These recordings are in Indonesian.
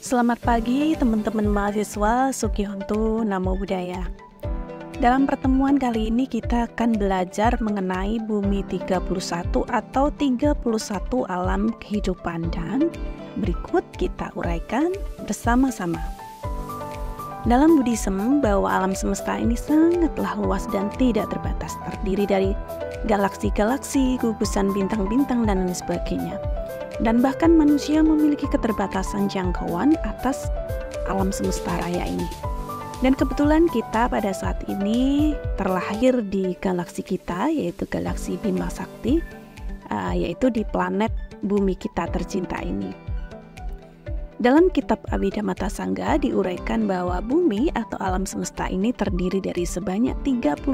Selamat pagi teman-teman mahasiswa Sukihontu Namo Buddhaya. Dalam pertemuan kali ini kita akan belajar mengenai Bumi 31 atau 31 alam kehidupan, dan berikut kita uraikan bersama-sama. Dalam Buddhisme, bahwa alam semesta ini sangatlah luas dan tidak terbatas, terdiri dari galaksi-galaksi, gugusan bintang-bintang, dan lain sebagainya. Dan bahkan manusia memiliki keterbatasan jangkauan atas alam semesta raya ini. Dan kebetulan kita pada saat ini terlahir di galaksi kita, yaitu galaksi Bima Sakti, yaitu di planet bumi kita tercinta ini. Dalam kitab Abhidhamma Sangga diuraikan bahwa bumi atau alam semesta ini terdiri dari sebanyak 31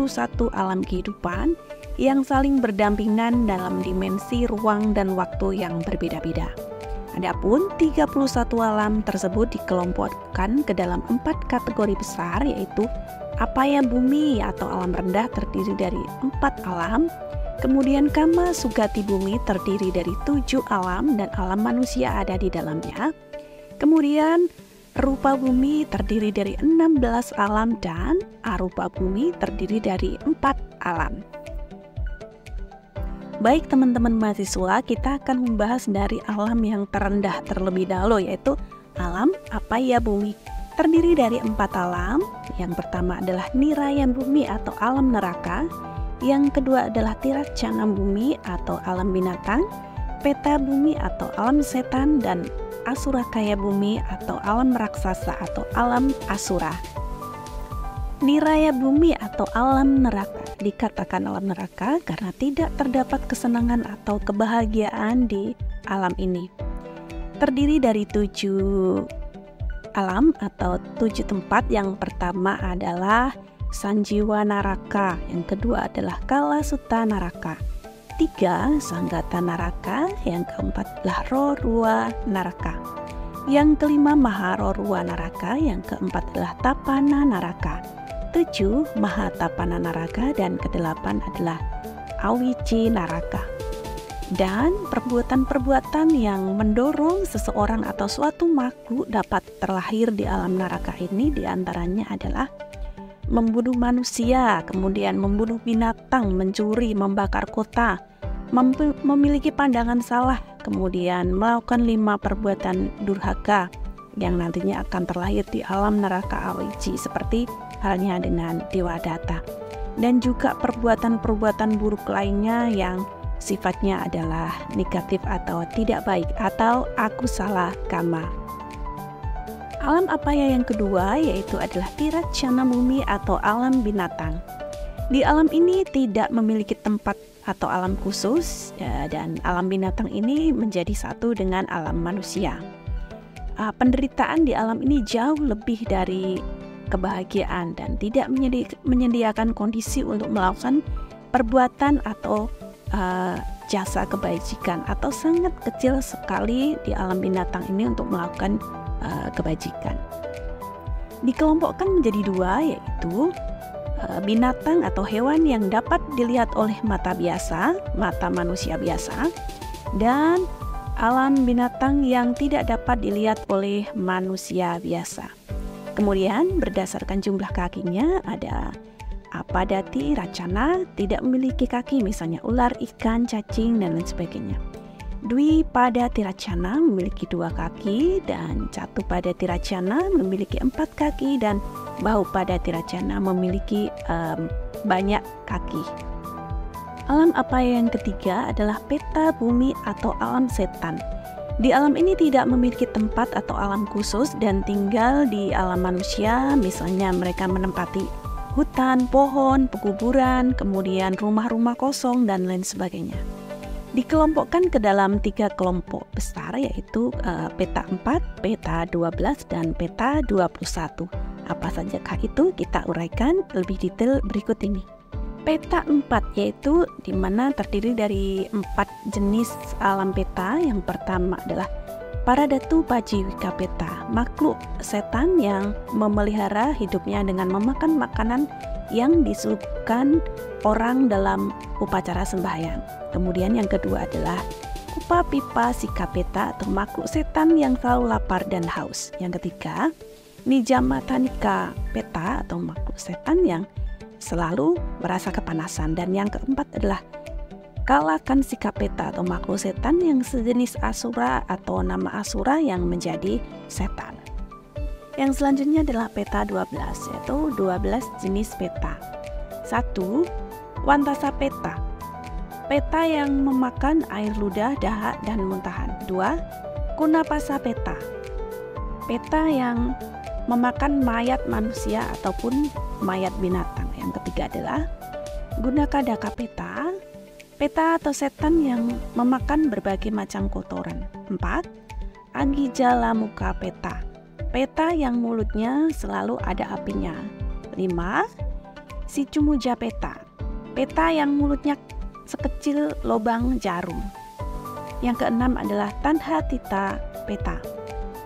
alam kehidupan yang saling berdampingan dalam dimensi ruang dan waktu yang berbeda-beda. Adapun 31 alam tersebut dikelompokkan ke dalam 4 kategori besar, yaitu Apaya Bumi atau alam rendah terdiri dari 4 alam, kemudian Kama Sugati Bumi terdiri dari 7 alam dan alam manusia ada di dalamnya. Kemudian Rupa Bumi terdiri dari 16 alam dan Arupa Bumi terdiri dari 4 alam. Baik teman-teman mahasiswa, kita akan membahas dari alam yang terendah terlebih dahulu, yaitu alam Apaya Bumi. Terdiri dari 4 alam. Yang pertama adalah Niraya Bumi atau alam neraka. Yang kedua adalah Tiracana Bumi atau alam binatang, Peta Bumi atau alam setan, dan Asurakaya Bumi atau alam raksasa atau alam asura. Niraya Bumi atau alam neraka dikatakan alam neraka karena tidak terdapat kesenangan atau kebahagiaan di alam ini. Terdiri dari 7 alam atau 7 tempat. Yang pertama adalah Sanjiwa Naraka, yang kedua adalah Kalasutta Naraka, 3 Sanggata Naraka, yang keempat adalah Rorua Naraka, yang kelima Maharorua Naraka, yang keempat adalah Tapana Naraka, 7 Mahatapana Naraka, dan ke-8 adalah Awici Naraka. Dan perbuatan-perbuatan yang mendorong seseorang atau suatu makhluk dapat terlahir di alam neraka ini diantaranya adalah membunuh manusia, kemudian membunuh binatang, mencuri, membakar kota, memiliki pandangan salah, kemudian melakukan 5 perbuatan durhaka yang nantinya akan terlahir di alam neraka Awici, seperti halnya dengan Dewa Datta. Dan juga perbuatan-perbuatan buruk lainnya yang sifatnya adalah negatif atau tidak baik atau akusala kama. Alam Apaya yang kedua yaitu adalah Tiracana Bumi atau alam binatang. Di alam ini tidak memiliki tempat atau alam khusus, dan alam binatang ini menjadi satu dengan alam manusia. Penderitaan di alam ini jauh lebih dari kebahagiaan dan tidak menyediakan kondisi untuk melakukan perbuatan atau jasa kebajikan, atau sangat kecil sekali di alam binatang ini untuk melakukan kebajikan. Dikelompokkan menjadi 2, yaitu binatang atau hewan yang dapat dilihat oleh mata biasa, mata manusia biasa, dan alam binatang yang tidak dapat dilihat oleh manusia biasa. Kemudian berdasarkan jumlah kakinya ada Apadati Racana, tidak memiliki kaki, misalnya ular, ikan, cacing, dan lain sebagainya. Dwi pada Tiracana memiliki 2 kaki, dan Catu pada Tiracana memiliki 4 kaki, dan Bahu pada Tiracana memiliki banyak kaki. Alam Apaya yang ketiga adalah Peta Bumi atau alam setan. Di alam ini tidak memiliki tempat atau alam khusus dan tinggal di alam manusia, misalnya mereka menempati hutan, pohon, pekuburan, kemudian rumah-rumah kosong, dan lain sebagainya. Dikelompokkan ke dalam 3 kelompok besar, yaitu peta 4, peta 12, dan peta 21. Apa sajakah itu? Kita uraikan lebih detail berikut ini. Peta 4 yaitu dimana terdiri dari 4 jenis alam peta. Yang pertama adalah Paradatu Pajiwika Peta, makhluk setan yang memelihara hidupnya dengan memakan makanan yang disuguhkan orang dalam upacara sembahyang. Kemudian yang kedua adalah Kupa pipa si kapeta atau makhluk setan yang selalu lapar dan haus. Yang ketiga, Nijamatanika peta atau makhluk setan yang selalu merasa kepanasan. Dan yang keempat adalah Kalakan si kapeta atau makhluk setan yang sejenis asura atau nama asura yang menjadi setan. Yang selanjutnya adalah peta 12, yaitu 12 jenis peta. 1. Wantasa peta. Peta yang memakan air ludah, dahak, dan muntahan. 2. Kunapasa peta. Peta yang memakan mayat manusia ataupun mayat binatang. Yang ketiga adalah Gunakadaka peta. Peta atau setan yang memakan berbagai macam kotoran. 4. Agijala muka peta. Peta yang mulutnya selalu ada apinya. 5. Sicumuja peta. Peta yang mulutnya sekecil lubang jarum. Yang keenam adalah Tanhatita peta.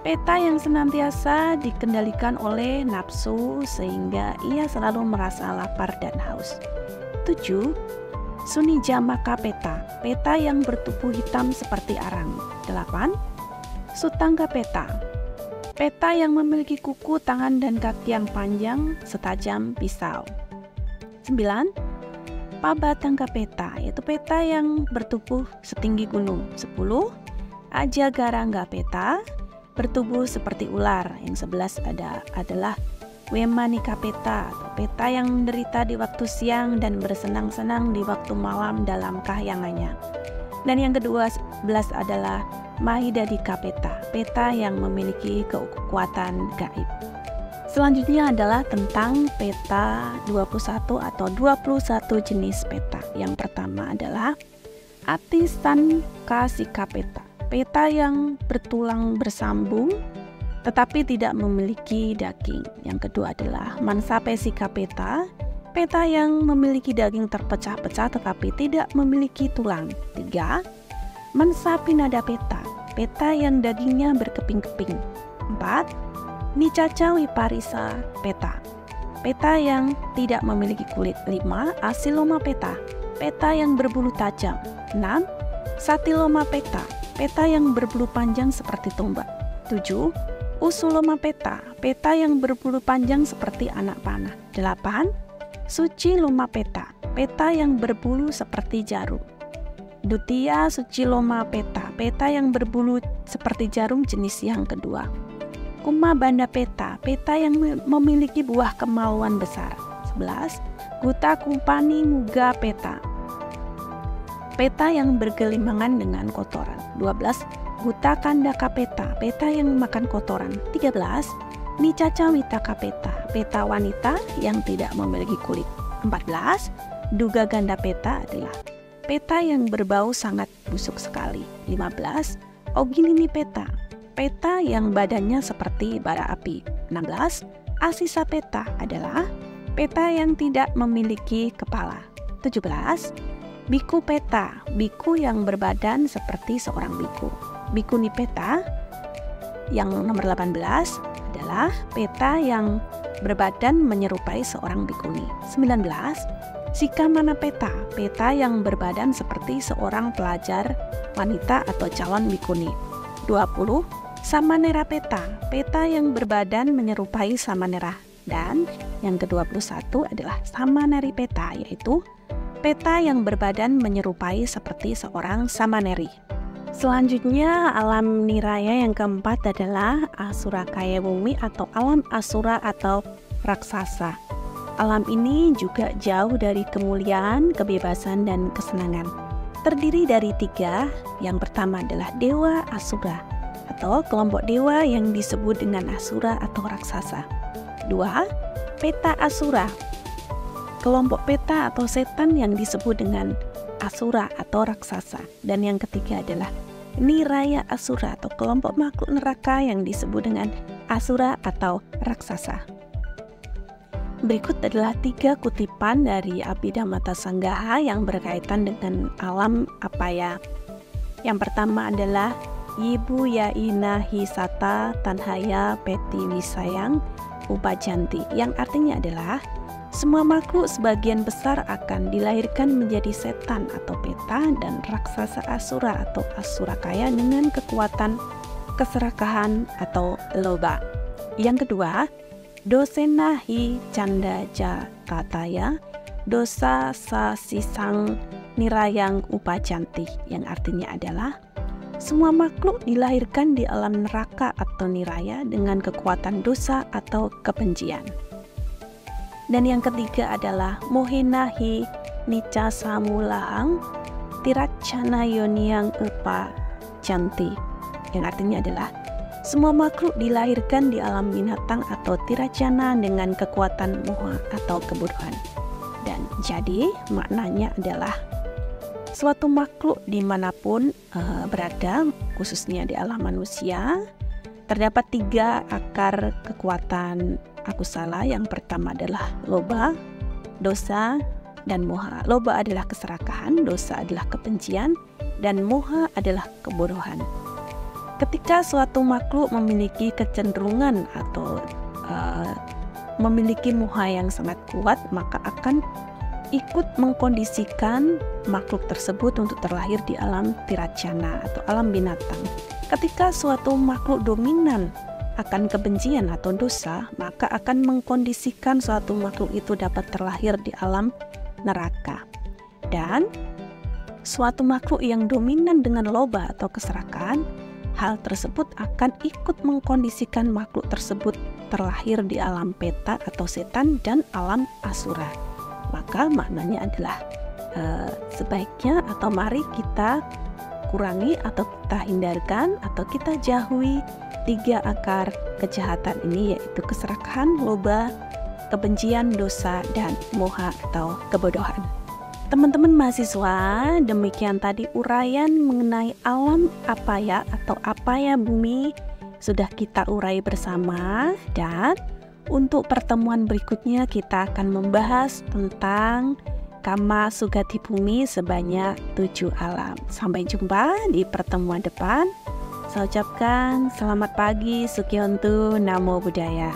Peta yang senantiasa dikendalikan oleh nafsu sehingga ia selalu merasa lapar dan haus. 7. Sunijamaka peta. Peta yang bertubuh hitam seperti arang. 8. Sutangga peta. Peta yang memiliki kuku, tangan, dan kaki yang panjang setajam pisau. 9. Pabatangga peta, yaitu peta yang bertubuh setinggi gunung. 10. Ajagarangga peta, bertubuh seperti ular. Yang 11 adalah Wemanika peta, atau peta yang menderita di waktu siang dan bersenang-senang di waktu malam dalam kahyangannya. Dan yang ke-12 adalah Mahidadika peta, peta yang memiliki kekuatan gaib. Selanjutnya adalah tentang peta 21 atau 21 jenis peta. Yang pertama adalah Atisankasika peta, peta yang bertulang bersambung tetapi tidak memiliki daging. Yang kedua adalah Mansapesika peta, peta yang memiliki daging terpecah-pecah tetapi tidak memiliki tulang. 3. Mansapinada peta, peta yang dagingnya berkeping-keping. 4. Nicaca wiparisa peta, peta yang tidak memiliki kulit. 5. Asiloma peta, peta yang berbulu tajam. 6. Satiloma peta, peta yang berbulu panjang seperti tombak. 7. Usuloma peta, peta yang berbulu panjang seperti anak panah. 8. Suciloma peta, peta yang berbulu seperti jarum. Dutia suciloma peta, peta yang berbulu seperti jarum jenis yang kedua. Kumabanda peta, peta yang memiliki buah kemaluan besar. 11. Guta kumpani muga peta, peta yang bergelimbangan dengan kotoran. 12. Guta kandaka peta, peta yang memakan kotoran. 13. Nicaca witaka peta, peta wanita yang tidak memiliki kulit. 14. Duga ganda peta adalah peta yang berbau sangat busuk sekali. 15. Oginini peta, peta yang badannya seperti bara api. 16. Asisa peta adalah peta yang tidak memiliki kepala. 17. Biku peta, biku yang berbadan seperti seorang biku. Bikuni peta yang nomor 18 adalah peta yang berbadan menyerupai seorang bikuni. 19. Sikamana peta, peta yang berbadan seperti seorang pelajar wanita atau calon bikuni. 20. Samanera peta, peta yang berbadan menyerupai samanera. Dan yang ke-21 adalah Samaneri peta, yaitu peta yang berbadan menyerupai seperti seorang samaneri. Selanjutnya alam niraya yang keempat adalah Asura Kaya Bumi atau alam asura atau raksasa. Alam ini juga jauh dari kemuliaan, kebebasan, dan kesenangan. Terdiri dari 3. Yang pertama adalah Dewa Asura atau kelompok dewa yang disebut dengan asura atau raksasa. 2. Peta Asura, kelompok peta atau setan yang disebut dengan asura atau raksasa. Dan yang ketiga adalah Niraya Asura atau kelompok makhluk neraka yang disebut dengan asura atau raksasa. Berikut adalah 3 kutipan dari Abhidhamma Sanggaha yang berkaitan dengan alam apaya. Yang pertama adalah Yibu Yaina Hisata Tanhaya Peti Wisayang Upajanti, yang artinya adalah Semua makhluk sebagian besar akan dilahirkan menjadi setan atau peta dan raksasa asura atau asura kaya dengan kekuatan keserakahan atau loba. Yang kedua, dosena hi canda jakataya, dosa sasisang nirayang upacanti, yang artinya adalah semua makhluk dilahirkan di alam neraka atau niraya dengan kekuatan dosa atau kebencian. Dan yang ketiga adalah mohenahi nica samulahang tiracana yoniang upa canti, yang artinya adalah semua makhluk dilahirkan di alam binatang atau tiracana dengan kekuatan moha atau kebodohan. Dan jadi maknanya adalah suatu makhluk dimanapun berada, khususnya di alam manusia, terdapat 3 akar kekuatan akusala. Yang pertama adalah loba, dosa, dan moha. Loba adalah keserakahan, dosa adalah kebencian, dan moha adalah kebodohan. Ketika suatu makhluk memiliki kecenderungan atau memiliki moha yang sangat kuat, maka akan ikut mengkondisikan makhluk tersebut untuk terlahir di alam tiracana atau alam binatang. Ketika suatu makhluk dominan akan kebencian atau dosa, maka akan mengkondisikan suatu makhluk itu dapat terlahir di alam neraka. Dan suatu makhluk yang dominan dengan loba atau keserakahan, hal tersebut akan ikut mengkondisikan makhluk tersebut terlahir di alam peta atau setan dan alam asura. Maka maknanya adalah sebaiknya atau mari kita kurangi atau kita hindarkan atau kita jauhi 3 akar kejahatan ini, yaitu keserakahan, loba, kebencian, dosa, dan moha atau kebodohan. Teman-teman mahasiswa, demikian tadi uraian mengenai alam apaya atau apaya bumi sudah kita urai bersama, dan untuk pertemuan berikutnya kita akan membahas tentang Kama Sugati Bumi sebanyak 7 alam. Sampai jumpa di pertemuan depan. Saya ucapkan selamat pagi, Sukihontu, Namo Buddhaya.